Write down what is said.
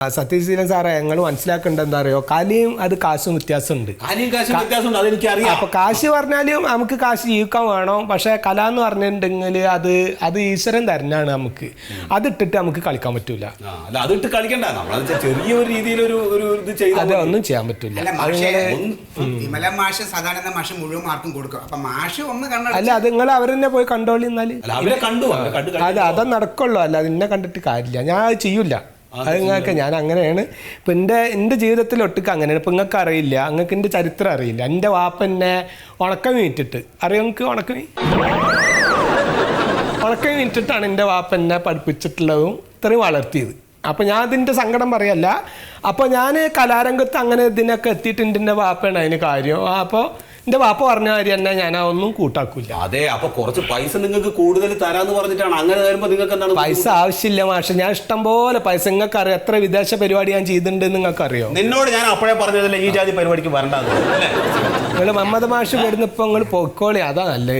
സത്യശീലൻ സാറേ ഞങ്ങൾ മനസ്സിലാക്കേണ്ടത് എന്താ അറിയോ, കലയും അത് കാശും വ്യത്യാസമുണ്ട്. അപ്പൊ കാശ് പറഞ്ഞാലും നമുക്ക് കാശ് ജീവിക്കാൻ വേണം. പക്ഷെ കല എന്ന് പറഞ്ഞിട്ടുണ്ടെങ്കിൽ അത് ഈശ്വരൻ തരുന്നതാണ്. നമുക്ക് അതിട്ടിട്ട് നമുക്ക് കളിക്കാൻ പറ്റൂല. അതെ, ഒന്നും ചെയ്യാൻ പറ്റൂല. അല്ല, അത് നിങ്ങൾ അവരെന്നെ പോയി കണ്ടോളി. എന്നാല് അല്ല, അത് നടക്കുള്ളൂ. അല്ല, അത് എന്നെ കണ്ടിട്ട് കാര്യമില്ല. ഞാൻ അത് ചെയ്യൂല. അത് നിങ്ങൾക്ക് ഞാൻ അങ്ങനെയാണ്. ഇപ്പം എൻ്റെ ജീവിതത്തിൽ ഒട്ടുക്ക് അങ്ങനെയാണ്. ഇപ്പം നിങ്ങൾക്ക് അറിയില്ല, നിങ്ങൾക്ക് എൻ്റെ ചരിത്രം അറിയില്ല. എൻ്റെ വാപ്പ എന്നെ ഉണക്കമീൻ ഇട്ടിട്ട് അറിയാം. നിങ്ങൾക്ക് ഉണക്കമീൻ ഇട്ടിട്ടാണ് എൻ്റെ വാപ്പ എന്നെ പഠിപ്പിച്ചിട്ടുള്ളതും ഇത്രയും വളർത്തിയത്. അപ്പം ഞാൻ അതിൻ്റെ സങ്കടം പറയല്ല. അപ്പോൾ ഞാൻ കലാരംഗത്ത് അങ്ങനെ ഇതിനൊക്കെ എത്തിയിട്ടുണ്ട്. എൻ്റെ വാപ്പയാണ് അതിന് കാര്യം. അപ്പോൾ എൻ്റെ വാപ്പ പറഞ്ഞ കാര്യം തന്നെ ഞാൻ ഒന്നും കൂട്ടാക്കൂല. അതെ, അപ്പൊ കുറച്ച് പൈസ നിങ്ങൾക്ക് കൂടുതൽ തരാന്ന് പറഞ്ഞിട്ടാണ്. അങ്ങനെ വരുമ്പോ നിങ്ങൾക്ക് എന്താണ്? പൈസ ആവശ്യമില്ല മാഷെ. ഞാൻ ഇഷ്ടം പോലെ പൈസ, നിങ്ങൾക്ക് അറിയാം എത്ര വിദേശ പരിപാടി ഞാൻ ചെയ്തിട്ടുണ്ട് നിങ്ങൾക്ക് അറിയോ? നിന്നോട് ഞാൻ അപ്പോഴേ പറഞ്ഞതല്ലേ ഈ ജാതി പരിപാടിക്ക് വരണ്ടാന്ന്. നിങ്ങൾ മമ്മദ് മാഷ് വരുന്ന ഇപ്പൊ നിങ്ങൾ പൊക്കോളി, അതാ നല്ലത്.